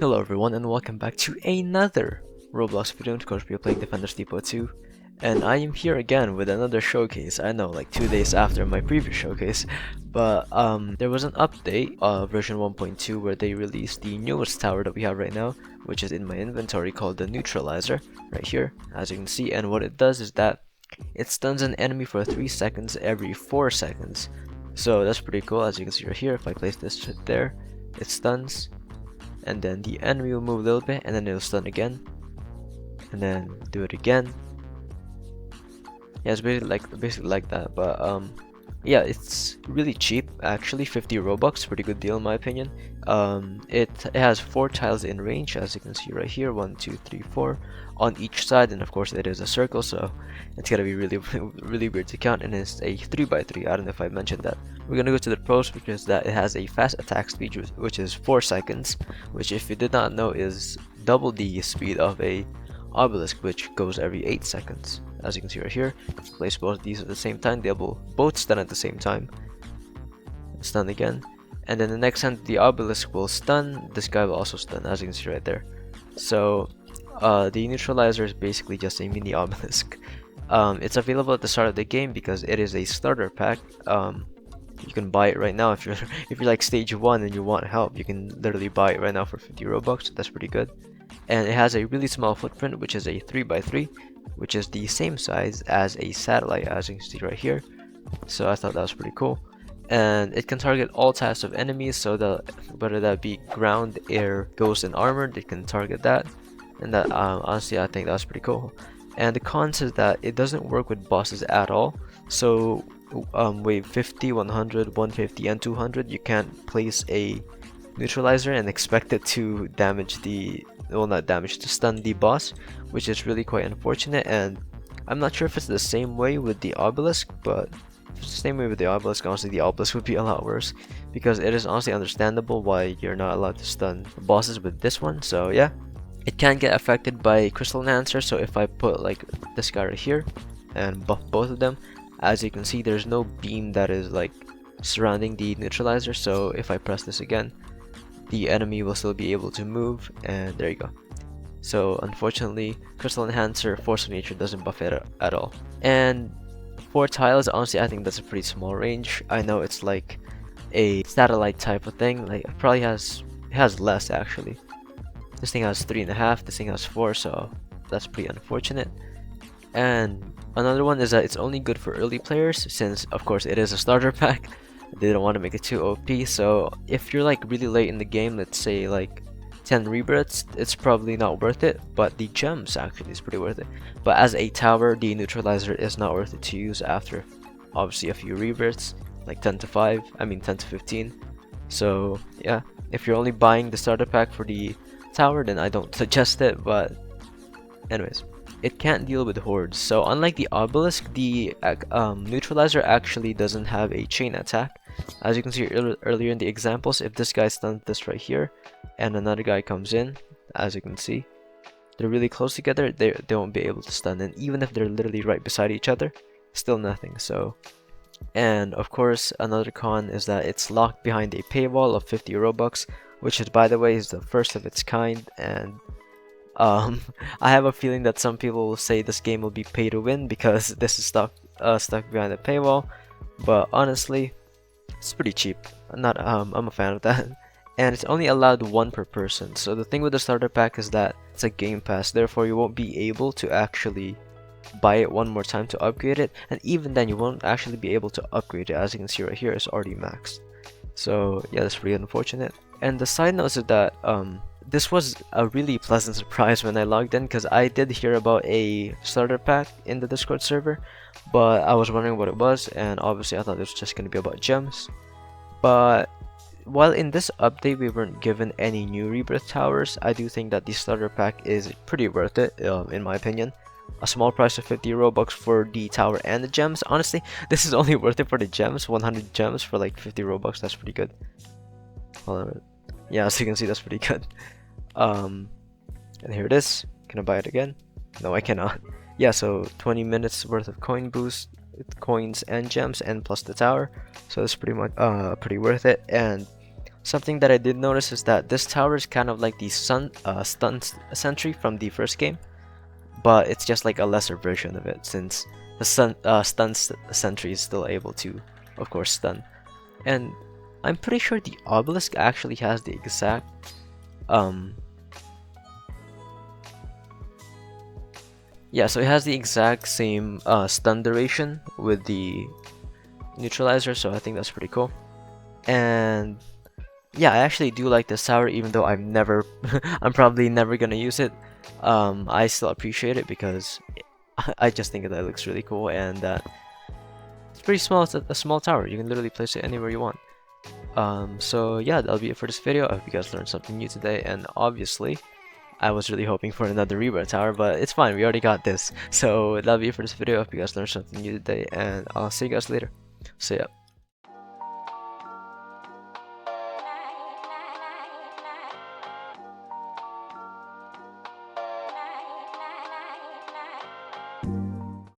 Hello everyone and welcome back to another Roblox video. Of course we are playing Defenders Depot 2 and I am here again with another showcase. I know, like 2 days after my previous showcase, but there was an update, version 1.2, where they released the newest tower that we have right now, which is in my inventory, called the Neutralizer, right here, as you can see. And what it does is that it stuns an enemy for 3 seconds every 4 seconds. So that's pretty cool. As you can see right here, if I place this there, it stuns, and then the enemy will move a little bit, and then it'll stun again, and then do it again. Yeah, it's basically like that. But yeah, it's really cheap actually. 50 Robux, pretty good deal in my opinion. It has 4 tiles in range, as you can see right here, 1 2 3 4 on each side, and of course it is a circle, so it's gonna be really really weird to count. And it's a 3x3. I don't know if I mentioned that. We're gonna go to the pros, because that it has a fast attack speed, which is 4 seconds, which, if you did not know, is double the speed of a obelisk, which goes every 8 seconds. As you can see right here, place both of these at the same time, they will both stun at the same time. Stun again, and then the next time the obelisk will stun, this guy will also stun, as you can see right there. So the neutralizer is basically just a mini obelisk. It's available at the start of the game because it is a starter pack. You can buy it right now if you're like stage 1 and you want help. You can literally buy it right now for 50 Robux. That's pretty good. And it has a really small footprint, which is a 3x3, which is the same size as a satellite, as you can see right here. So I thought that was pretty cool. And it can target all types of enemies, so that whether that be ground, air, ghost, and armored, it can target that. And that honestly, I think that's pretty cool. And the cons is that it doesn't work with bosses at all. So wave 50, 100, 150, and 200, you can't place a neutralizer and expect it to damage the, well, not damage, to stun the boss, which is really quite unfortunate. And I'm not sure if it's the same way with the obelisk, but if it's the same way with the obelisk, honestly the obelisk would be a lot worse, because it is honestly understandable why you're not allowed to stun bosses with this one. So yeah, it can get affected by crystal enhancer. So if I put like this guy right here and buff both of them, as you can see, there's no beam that is like surrounding the neutralizer. So if I press this again, the enemy will still be able to move, and there you go. So unfortunately, crystal enhancer, force of nature doesn't buff it at all. And 4 tiles, honestly I think that's a pretty small range. I know it's like a satellite type of thing, like it probably has less actually. This thing has 3.5, this thing has 4, so that's pretty unfortunate. And another one is that it's only good for early players, since of course it is a starter pack. They don't want to make it too OP. So if you're like really late in the game, let's say like 10 rebirths, it's probably not worth it. But the gems actually is pretty worth it. But as a tower, the neutralizer is not worth it to use after obviously a few rebirths, like 10 to 15. So yeah, if you're only buying the starter pack for the tower, then I don't suggest it. But anyways, it can't deal with hordes. So unlike the obelisk, the neutralizer actually doesn't have a chain attack. As you can see earlier in the examples, if this guy stuns this right here and another guy comes in, as you can see, they're really close together, they won't be able to stun. And even if they're literally right beside each other, still nothing. So, and of course another con is that it's locked behind a paywall of 50 Robux, which is, by the way, is the first of its kind. And I have a feeling that some people will say this game will be pay to win because this is stuck behind a paywall. But honestly, it's pretty cheap. I'm a fan of that. And it's only allowed 1 per person. So the thing with the starter pack is that it's a game pass, therefore you won't be able to actually buy it 1 more time to upgrade it. And even then, you won't actually be able to upgrade it. As you can see right here, it's already maxed. So yeah, that's pretty unfortunate. And the side note is that this was a really pleasant surprise when I logged in, because I did hear about a starter pack in the Discord server, but I was wondering what it was, and obviously I thought it was just going to be about gems. But while in this update we weren't given any new rebirth towers, I do think that the starter pack is pretty worth it, in my opinion. A small price of 50 Robux for the tower and the gems. Honestly, this is only worth it for the gems. 100 gems for like 50 Robux, that's pretty good. Hold on. Yeah, as you can see, that's pretty good. And here it is. Can I buy it again? No, I cannot. Yeah, so 20 minutes worth of coin boost with coins and gems, and plus the tower. So it's pretty much pretty worth it. And Something that I did notice is that this tower is kind of like the stun sentry from the first game, but it's just like a lesser version of it, since the stun sentry is still able to, of course, stun. And I'm pretty sure the obelisk actually has the exact yeah, so it has the exact same stun duration with the neutralizer, so I think that's pretty cool. And yeah, I actually do like this tower, even though I'm probably never gonna use it. I still appreciate it because I just think that it looks really cool, and that it's pretty small. It's a small tower. You can literally place it anywhere you want. So yeah, that'll be it for this video. I hope you guys learned something new today, and obviously, I was really hoping for another rebirth tower, but it's fine. We already got this. So that'll be it for this video. I hope you guys learned something new today, and I'll see you guys later. See ya.